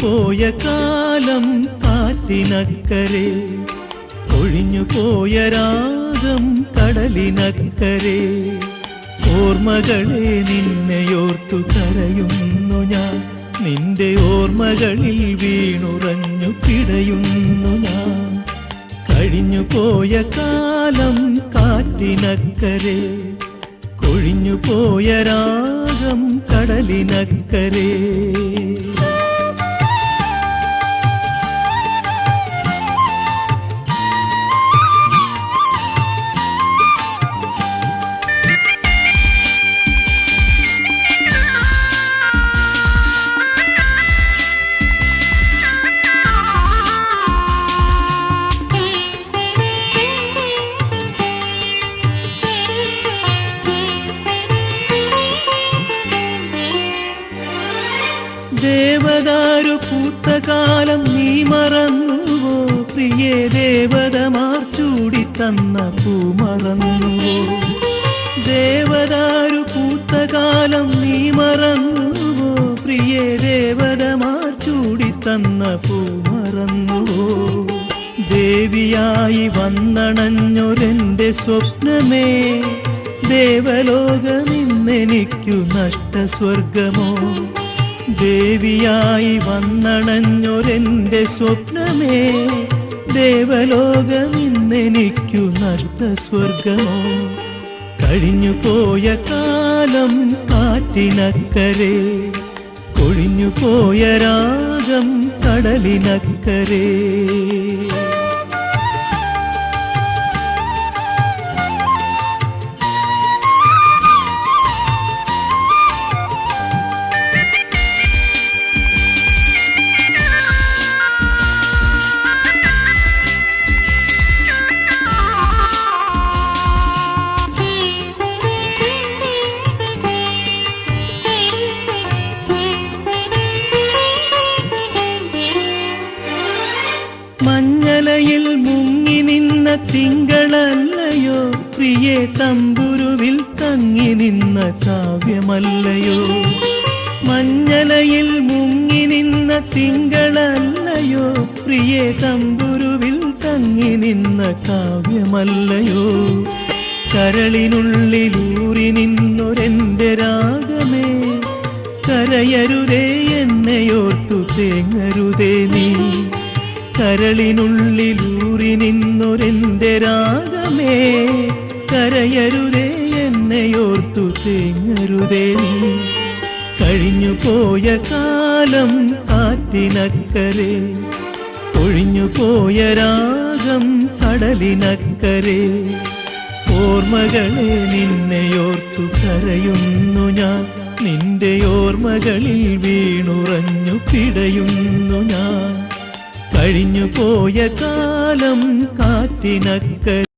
പോയ കാലം കാറ്റിനക്കരെ, ഒഴിഞ്ഞു പോയ രാഗം കടലിനക്കരെ. ഓർമ്മകളെ നിന്നെയോർത്തു കരയുന്നു ഞാൻ, നിന്റെ ഓർമ്മകളിൽ വീണുറഞ്ഞു പിടയുന്നു ഞാൻ. കഴിഞ്ഞു പോയ കാലം കാറ്റിനക്കരെ, കൊഴിഞ്ഞു പോയ രാഗം കടലിനക്കരെ. ദേവദാരു പൂത്ത കാലം നീ മറന്നുവോ, പ്രിയേ ദേവതമാർ ചൂടിത്തന്ന പൂ മറന്നുവോ. ദേവദാരു പൂത്ത കാലം നീ മറന്നുവോ, പ്രിയേ ദേവതമാർ ചൂടിത്തന്ന പൂ മറന്നുവോ. ദേവിയായി വന്നണഞ്ഞൊരെന്റെ സ്വപ്നമേ, ദേവലോകമിന്നെനിക്കു നഷ്ടസ്വർഗമോ. ദേവിയായി വന്നണഞ്ഞൊരെന്റെ സ്വപ്നമേ, ദേവലോകമിന്നെനിക്കു നഷ്ടസ്വർഗമോ. കഴിഞ്ഞു പോയ കാലം കാറ്റിനക്കരെ, കൊഴിഞ്ഞു പോയ രാഗം കടലിനക്കരെ. മഞ്ഞലയിൽ മുങ്ങി നിന്ന തിങ്കളല്ലയോ, പ്രിയേ തമ്പുരുവിൽ തങ്ങി നിന്ന കാവ്യമല്ലയോ. മഞ്ഞലയിൽ മുങ്ങി നിന്ന തിങ്കളല്ലയോ, പ്രിയേ തമ്പുരുവിൽ തങ്ങി നിന്ന കാവ്യമല്ലയോ. കരളിനുള്ളിലൂറി നിന്നൊരെന്റെ രാഗമേ, കരയരുതേ എന്നെയോർത്തു തേങ്ങരുതേ നീ. കരളിനുള്ളിലൂറി നിന്നൊരെന്റെ രാഗമേ, കരയരുതേ എന്നെയോർത്തു തേങ്ങരുതേ നീ. കഴിഞ്ഞു പോയ കാലം കാറ്റിനക്കരെ, ഒഴിഞ്ഞു പോയ രാഗം കടലിനക്കരെ. ഓർമ്മകളെ നിന്നെയോർത്തു കരയുന്നു ഞാൻ, നിന്റെ ഓർമ്മകളിൽ വീണുറഞ്ഞു പിടയുന്നു ഞാൻ. കഴിഞ്ഞു പോയ കാലം കാറ്റിനക്കരെ.